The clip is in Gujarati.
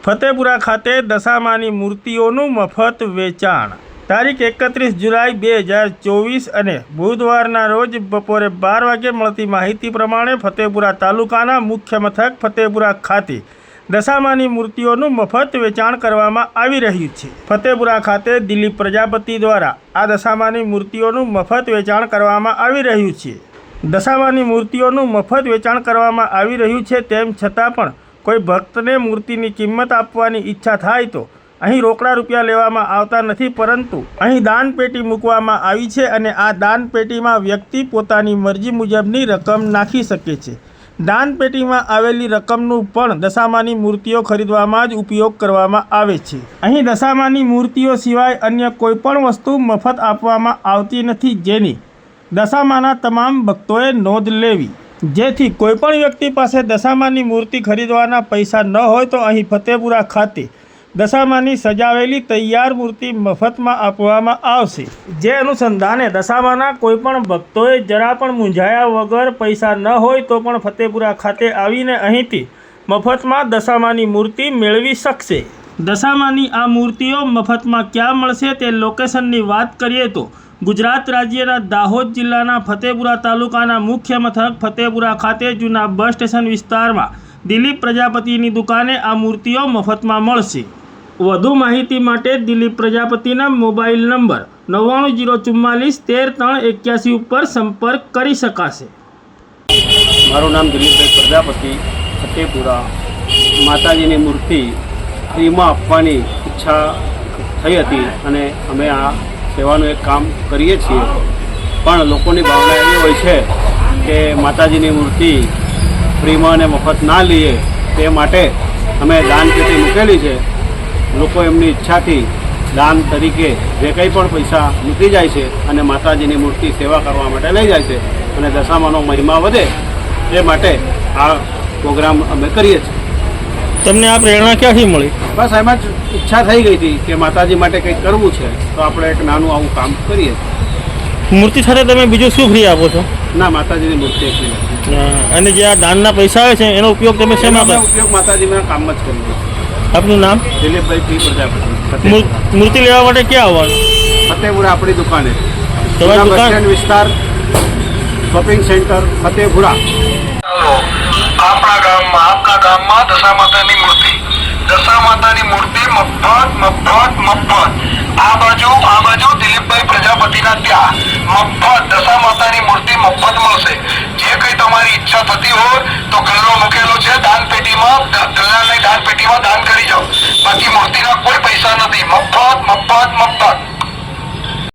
ફતેપુરા ખાતે દશામાની મૂર્તિઓનું મફત વેચાણ તારીખ 31 જુલાઈ 2024 અને બુધવારના રોજ બપોરે 12 વાગે મળતી માહિતી પ્રમાણે ફતેપુરા તાલુકાના મુખ્ય મથક ફતેપુરા ખાતે દશામાની મૂર્તિઓનું મફત વેચાણ કરવામાં આવી રહ્યું છે। ફતેપુરા ખાતે દિલીપ પ્રજાપતિ દ્વારા આ દશામાની મૂર્તિઓનું મફત વેચાણ કરવામાં આવી રહ્યું છે। દશામાની મૂર્તિઓનું મફત વેચાણ કરવામાં આવી રહ્યું છે, તેમ છતાં પણ કોઈ ભક્તને મૂર્તિની કિંમત આપવાની ઈચ્છા થાય તો અહીં રોકડા રૂપિયા લેવામાં આવતા નથી, પરંતુ અહીં દાન પેટી મૂકવામાં આવી છે અને આ દાન પેટીમાં વ્યક્તિ પોતાની મરજી મુજબની રકમ નાખી શકે છે। દાન પેટીમાં આવેલી રકમનું પણ દશામાની મૂર્તિઓ ખરીદવામાં જ ઉપયોગ કરવામાં આવે છે। અહીં દશામાની મૂર્તિઓ સિવાય અન્ય કોઈ પણ વસ્તુ મફત આપવામાં આવતી નથી, જેની દશામાના તમામ ભક્તોએ નોંધ લેવી। જેથી કોઈપણ વ્યક્તિ પાસે દશામાની મૂર્તિ ખરીદવાના પૈસા ન હોય તો અહીં ફતેપુરા ખાતે દશામાની સજાવેલી તૈયાર મૂર્તિ મફતમાં આપવામાં આવશે। જે અનુસંધાને દશામાના કોઈપણ ભક્તોએ જરા પણ મૂંઝાયા વગર પૈસા ન હોય તો પણ ફતેપુરા ખાતે આવીને અહીંથી મફતમાં દશામાની મૂર્તિ મેળવી શકશે। દશામાની આ મૂર્તિઓ મફતમાં ક્યાં મળશે તે લોકેશનની વાત કરીએ તો ગુજરાત રાજ્યના દાહોદ જિલ્લાના ફતેપુરા તાલુકાના મુખ્ય મથક ફતેપુરા ખાતે જૂના બસ સ્ટેશન વિસ્તારમાં દિલીપ પ્રજાપતિની દુકાને આ મૂર્તિઓ મફતમાં મળશે। વધુ માહિતી માટે દિલીપ પ્રજાપતિના મોબાઈલ નંબર 9904413381 ઉપર સંપર્ક કરી શકાશે। મારું નામ દિલીપભાઈ પ્રજાપતિ, ફતેપુરા માતાજીની મૂર્તિ ફ્રીમાં આપવાની ઈચ્છા થઈ હતી અને અમે આ સેવાનું એક કામ કરીએ છીએ, પણ લોકોની ભાવના એવી હોય છે કે માતાજીની મૂર્તિ ફ્રીમાં અને મફત ના લઈએ, તે માટે અમે દાન પેટી મૂકેલી છે। લોકો એમની ઈચ્છાથી દાન તરીકે જે કંઈ પણ પૈસા મૂકી જાય છે અને માતાજીની મૂર્તિ સેવા કરવા માટે લઈ જાય છે અને દશામાનો મહિમા વધે તે માટે આ પ્રોગ્રામ અમે કરીએ છીએ। તમને આ પ્રેરણા ક્યાંથી મળી? બસ એમાં જ ઈચ્છા થઈ ગઈ હતી કે માતાજી માટે કંઈક કરવું છે તો આપણે એક નાનું આવું કામ કરીએ। મૂર્તિ સાથે તમે બીજું શું ફ્રી આપો છો? ના, માતાજીની મૂર્તિ એકલી નથી। અને જે આ દાનના પૈસા આવે છે એનો ઉપયોગ તમે શેમાં કરો? ઉપયોગ માતાજીના કામમાં જ કરીએ। આપનું નામ? દિલીપભાઈ પી પ્રજાપતિ। મૂર્તિ લેવા માટે ક્યાં આવવાનું? ફતેપુરા આપણી દુકાને, તમારી બસ દુકાન સ્ટેન્ડ વિસ્તાર, શોપિંગ સેન્ટર ફતેપુરા। આપણા ગામમાં દશા માતાની મૂર્તિ મફત। આ બાજુ દિલીપભાઈ પ્રજાપતિના ત્યાં મફત દશા માતાની મૂર્તિ મફત મળશે। જે કંઈ તમારી ઈચ્છા થતી હોય તો ગલ્લો મૂકેલો છે, દાન પેટીમાં ગલ્લાની દાન પેટીમાં દાન